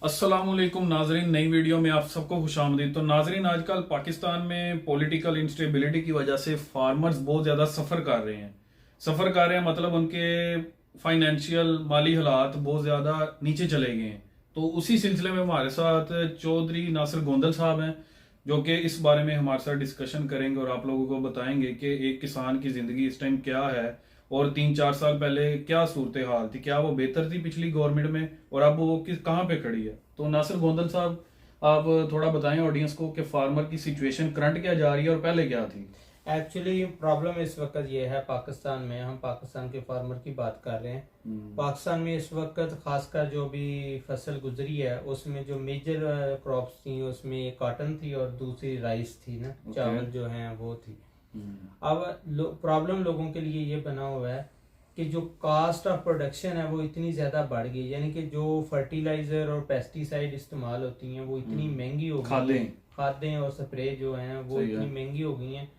अस्सलामुअलैकुम नाजरीन, नई वीडियो में आप सबको खुशामदीद। तो नाजरीन, आजकल पाकिस्तान में पॉलिटिकल इंस्टेबिलिटी की वजह से फार्मर्स बहुत ज़्यादा सफ़र कर रहे हैं मतलब उनके फाइनेंशियल माली हालात बहुत ज़्यादा नीचे चले गए हैं। तो उसी सिलसिले में हमारे साथ चौधरी नासिर गोंदल साहब हैं, जो कि इस बारे में हमारे साथ डिस्कशन करेंगे और आप लोगों को बताएंगे कि एक किसान की ज़िंदगी इस टाइम क्या है और 3-4 साल पहले क्या सूरत हाल थी, क्या वो बेहतर थी पिछली गवर्नमेंट में और अब वो किस कहाँ पे खड़ी है। तो नासिर गोंदल साहब, आप थोड़ा बताएं ऑडियंस को कि फार्मर की सिचुएशन करंट क्या जा रही है और पहले क्या थी। एक्चुअली प्रॉब्लम इस वक्त ये है पाकिस्तान में, हम पाकिस्तान के फार्मर की बात कर रहे हैं। पाकिस्तान में इस वक्त खासकर जो भी फसल गुजरी है उसमें जो मेजर क्रॉप्स थी उसमें कॉटन थी और दूसरी राइस थी ना, चावल जो है वो थी। अब प्रॉब्लम लोगों के लिए ये बना हुआ है कि जो कास्ट ऑफ प्रोडक्शन है वो इतनी ज्यादा बढ़ गई, यानी कि जो फर्टिलाइजर और पेस्टिसाइड इस्तेमाल होती हैं वो इतनी महंगी हो गई है, खादें और स्प्रे जो हैं वो इतनी महंगी हो गई हैं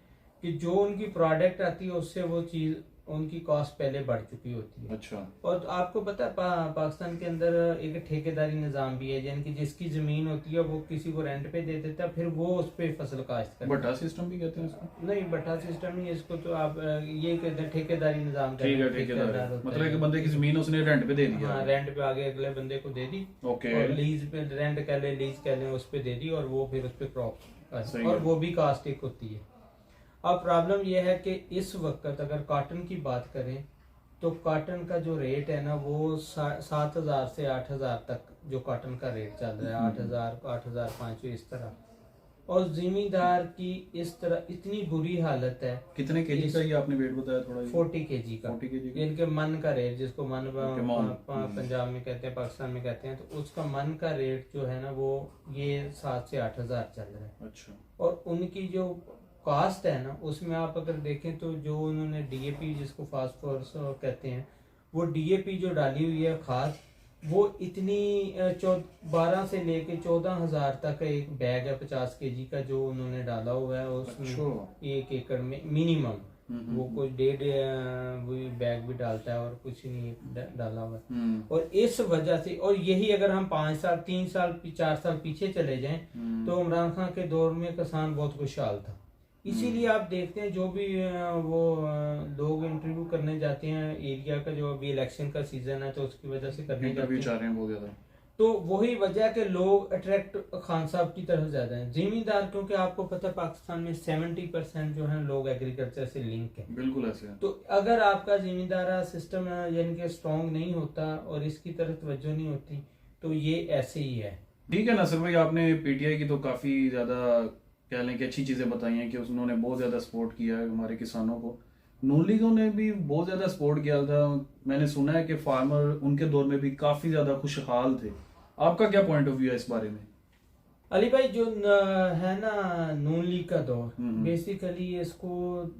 कि जो उनकी प्रोडक्ट आती है उससे वो चीज उनकी कॉस्ट पहले बढ़ चुकी होती है। अच्छा। और आपको पता है पाकिस्तान के अंदर एक ठेकेदारी निजाम भी है, यानी कि जिसकी जमीन होती है वो किसी को रेंट पे दे देता है, फिर वो उस पे फसल काश्त करता है। भट्टा सिस्टम भी कहते हैं इसको? नहीं, भट्टा सिस्टम नहीं, इसको तो आप ये कहते हैं ठेकेदारी निजाम। ठीक है, ठेकेदार मतलब एक बंदे की जमीन उसने रेंट पे दे दी। हाँ, रेंट पे आगे अगले बंदे को दे दी। ओके। और लीज पे, रेंट कह ले लीज कह ले, उस पे दे दी और वो फिर उस पे क्रॉप, और वो भी कास्टिक होती है। अब प्रॉब्लम यह है कि इस वक्त अगर कॉटन की बात करें तो कॉटन का जो रेट है ना वो 7,000 से 8,000 तक जो कॉटन का रेट चल रहा है, 8,000 8,500 इस तरह। और जिमीदार की इस तरह इतनी बुरी हालत है। कितने केजी का ये आपने वेट बताया थोड़ा? 40 केजी का। 40 केजी इनके मन का रेट, जिसको मन पंजाब में कहते हैं, पाकिस्तान में कहते हैं, तो उसका मन का रेट जो है ना वो ये 7 से 8,000 चल रहा है। अच्छा। और उनकी जो कास्ट है ना उसमें आप अगर देखें तो जो उन्होंने डीएपी, जिसको फास्फोरस कहते हैं, वो डीएपी जो डाली हुई है खाद, वो इतनी 12 से लेके 14,000 तक एक बैग है 50 केजी का जो उन्होंने डाला हुआ है उसमें। 1 एकड़ में मिनिमम वो कुछ 1.5 बैग भी डालता है और कुछ नहीं डाला हुआ है। और इस वजह से, और यही अगर हम 5 साल 3 साल 4 साल पीछे चले जाएं तो इमरान खान के दौर में किसान बहुत खुशहाल था। इसीलिए आप देखते हैं जो भी वो लोग इंटरव्यू करने जाते हैं एरिया का, जो अभी इलेक्शन का सीजन है तो उसकी वजह से करने इंटरव्यू चाह रहे हैं बहुत ज्यादा, तो वही वजह है कि लोग अट्रैक्ट खान साहब की तरफ ज्यादा हैं। जिम्मेदार, क्योंकि आपको पता है पाकिस्तान में 70% जो है लोग एग्रीकल्चर से लिंक है। बिल्कुल ऐसे है। तो अगर आपका जिम्मेदार सिस्टम यानी कि स्ट्रॉन्ग नहीं होता और इसकी तरफ तवज्जो नहीं होती तो ये ऐसे ही है। ठीक है नासिर भाई, आपने पीटीआई की तो काफी ज्यादा कह लें कि अच्छी चीजें बताई हैं कि उन्होंने बहुत ज्यादा सपोर्ट किया है हमारे किसानों को। नून लीगों ने भी बहुत ज्यादा सपोर्ट किया था। मैंने सुना है कि फार्मर उनके दौर में भी काफी ज्यादा खुशहाल थे। आपका क्या पॉइंट ऑफ व्यू है इस बारे में? अली भाई, जो है ना नून लीग का दौर, बेसिकली इसको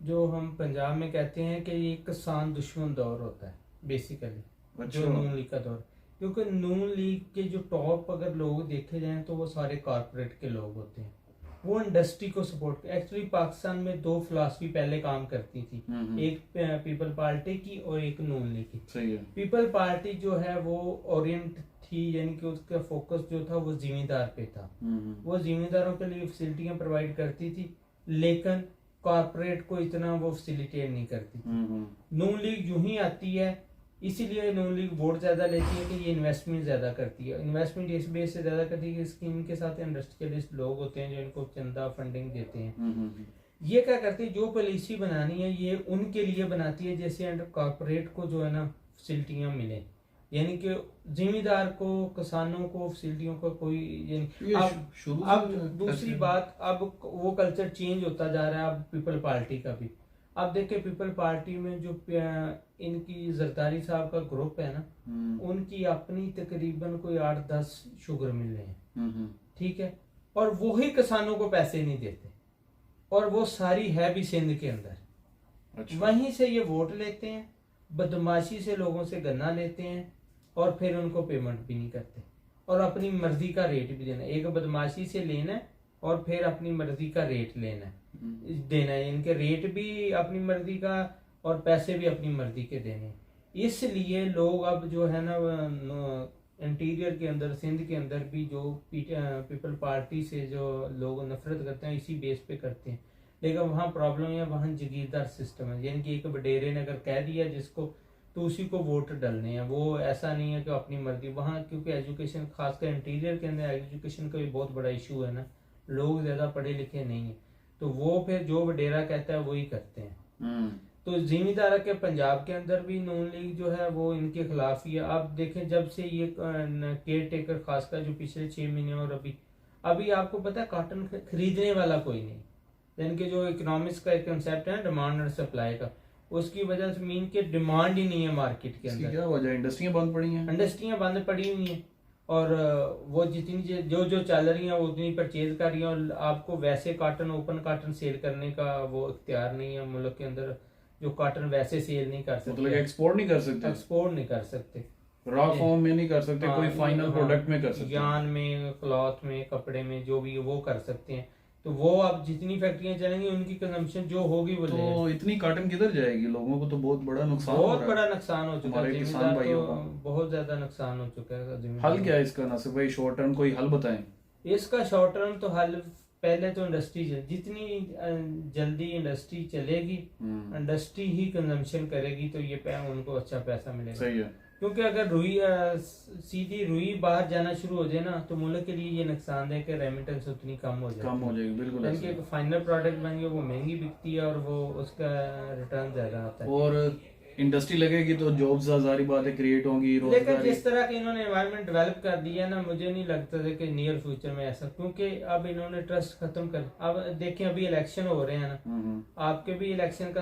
जो हम पंजाब में कहते हैं कि ये किसान दुश्मन दौर होता है बेसिकली। अच्छा। जो नून लीग का दौर, क्योंकि नून लीग के जो टॉप अगर लोग देखे जाएं तो वो सारे कॉर्पोरेट के लोग होते हैं, वो इंडस्ट्री को सपोर्ट। एक्चुअली पाकिस्तान में 2 फिलॉसफी पहले काम करती थी, एक पीपल पार्टी की और एक नून लीग की। सही है। पीपल पार्टी जो है वो ओरिएंट थी, यानी कि उसका फोकस जो था वो जिम्मेदार पे था। वो जिम्मेदारों के लिए फैसिलिटियां प्रोवाइड करती थी, लेकिन कॉर्पोरेट को इतना वो फैसिलिटेट नहीं करती थी। नून लीग यूं ही आती है, इसीलिए नून लीग वोट ज्यादा लेती है कि ये इन्वेस्टमेंट ज्यादा करती है। इन्वेस्टमेंट इस बेस से ज्यादा करती है कि इसकी इनके साथ इंडस्ट्रियलिस्ट लोग होते हैं जो इनको चंदा फंडिंग देते हैं। ये क्या करती है, जो पॉलिसी बनानी है ये उनके लिए बनाती है जैसे कॉर्पोरेट को जो है ना फैसिलिटियां मिले, यानी कि जिम्मेदार को, किसानों को फैसिलिटियों का कोई अब दूसरी बात, अब वो कल्चर चेंज होता जा रहा है। अब पीपल पार्टी का भी अब देखिए, पीपल पार्टी में जो इनकी जरदारी साहब का ग्रुप है ना, उनकी अपनी तकरीबन कोई 8-10 शुगर मिल रहे हैं, ठीक है, और वो ही किसानों को पैसे नहीं देते, और वो सारी है भी सिंध के अंदर। अच्छा। वहीं से ये वोट लेते हैं, बदमाशी से लोगों से गन्ना लेते हैं और फिर उनको पेमेंट भी नहीं करते, और अपनी मर्जी का रेट भी देना। एक बदमाशी से लेना है और फिर अपनी मर्जी का रेट लेना देना है। इनके रेट भी अपनी मर्जी का और पैसे भी अपनी मर्जी के देने। इसलिए लोग अब जो है ना इंटीरियर के अंदर सिंध के अंदर भी जो पीपल पार्टी से जो लोग नफरत करते हैं इसी बेस पे करते हैं, लेकिन वहाँ प्रॉब्लम है, वहाँ जागीरदार सिस्टम है, यानी कि एक वडेरे ने अगर कह दिया जिसको तो उसी को वोट डलने हैं, वो ऐसा नहीं है कि अपनी मर्जी वहाँ, क्योंकि एजुकेशन खासकर इंटीरियर के अंदर एजुकेशन का भी बहुत बड़ा इशू है ना, लोग ज्यादा पढ़े लिखे नहीं है, तो वो फिर जो वडेरा कहता है वही करते हैं। तो जिम्मेदार के पंजाब के अंदर भी नून लीग जो है वो इनके खिलाफ ही है। आप देखें जब से ये केयर टेकर खासकर जो पिछले 6 महीने और अभी आपको पता है कॉटन खरीदने वाला कोई नहीं, यानी कि जो इकोनॉमिक्स का एक कंसेप्ट है डिमांड और सप्लाई का, उसकी वजह से मीन के डिमांड ही नहीं है मार्केट के अंदर। क्या वजह? इंडस्ट्रियां बंद पड़ी हैं, इंडस्ट्रियां बंद पड़ी हुई हैं और वो जितनी जो चल रही हैं वो उतनी परचेज कर रही हैं, और आपको वैसे कॉटन ओपन कॉटन सेल करने का वो इख्तियार नहीं है मुल्क के अंदर, जो कॉटन वैसे सेल नहीं कर सकते, मतलब एक्सपोर्ट नहीं कर सकते, एक्सपोर्ट नहीं कर सकते, रॉ फॉर्म में नहीं कर सकते, कोई फाइनल प्रोडक्ट में कर सकते, यान में, क्लॉथ में, कपड़े में, जो भी वो कर सकते हैं। तो वो अब जितनी फैक्ट्रियां चलेंगी उनकी कंजम्पशन जो होगी वो तो इतनी कॉटन किधर जाएगी? लोगों को तो बहुत बड़ा नुकसान हो रहा है, बहुत बड़ा नुकसान हो चुका है, किसान भाइयों का बहुत ज्यादा नुकसान हो चुका है। हल क्या है इसका? नासिर भाई शॉर्ट टर्म कोई हल बताएं। इसका शॉर्ट टर्म तो हल पहले तो इंडस्ट्री जितनी जल्दी इंडस्ट्री चलेगी, इंडस्ट्री ही कंजम्पशन करेगी तो ये उनको अच्छा पैसा मिलेगा। सही है, क्योंकि अगर सीधी रुई बाहर जाना शुरू हो जाए ना तो मुल्क के लिए ये नुकसान है कि रेमिटेंस उतनी कम हो जाएगी, बिल्कुल। यानी कि फाइनल प्रोडक्ट बन गया वो महंगी बिकती है और वो उसका रिटर्न ज्यादा आता है, और इंडस्ट्री लगेगी तो जॉब्स सारी बातें क्रिएट होंगी, लेकिन जिस तरह के इन्होंने एनवायरनमेंट डेवलप कर दिया ना, मुझे नहीं लगता था कि नियर फ्यूचर में ऐसा, क्योंकि अब इन्होंने ट्रस्ट खत्म कर, अब देखें अभी इलेक्शन हो रहे हैं ना, आपके भी इलेक्शन का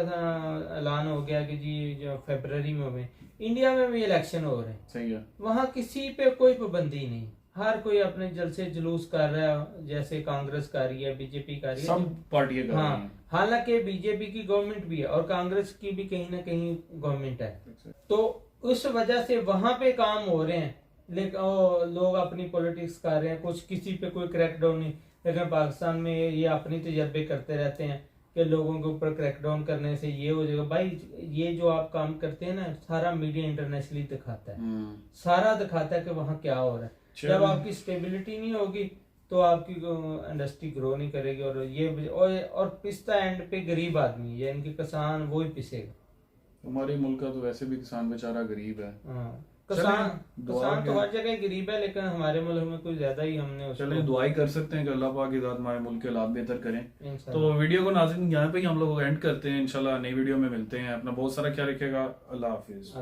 ऐलान हो गया कि जी जो फरवरी में हुए, इंडिया में भी इलेक्शन हो रहे हैं, सही है, वहाँ किसी पे कोई पाबंदी नहीं, हर कोई अपने जलसे जुलूस कर रहा है, जैसे कांग्रेस कर रही है, बीजेपी कर रही है, सब पार्टियां कर रही हैं। हालांकि बीजेपी की गवर्नमेंट भी है और कांग्रेस की भी कहीं ना कहीं गवर्नमेंट है, तो उस वजह से वहां पे काम हो रहे हैं, लेकिन लोग अपनी पॉलिटिक्स कर रहे हैं, कुछ किसी पे कोई क्रैकडाउन नहीं, लेकिन पाकिस्तान में ये अपनी तजर्बे करते रहते हैं कि लोगों के ऊपर क्रैकडाउन करने से ये हो जाएगा। भाई ये जो आप काम करते हैं ना, सारा मीडिया इंटरनेशनली दिखाता है, सारा दिखाता है कि वहाँ क्या हो रहा है। जब आपकी स्टेबिलिटी नहीं होगी तो आपकी इंडस्ट्री ग्रो नहीं करेगी, और ये और पिसता एंड पे गरीब आदमी, यानी कि किसान वो ही पिसेगा। हमारे मुल्क का तो वैसे भी किसान बेचारा गरीब है, किसान तो हर जगह गरीब है, लेकिन हमारे मुल्क में कुछ ज्यादा ही हमने चलिए दुआई कर सकते हैं कि अल्लाह पाक की ज़ात हमारे मुल्क के हालात बेहतर करें। तो वीडियो को नाज़रीन यहाँ पे ही हम लोग एंड करते हैं, इंशाल्लाह नई वीडियो में मिलते हैं। अपना बहुत सारा ख्याल रखिएगा। अल्लाह हाफिज।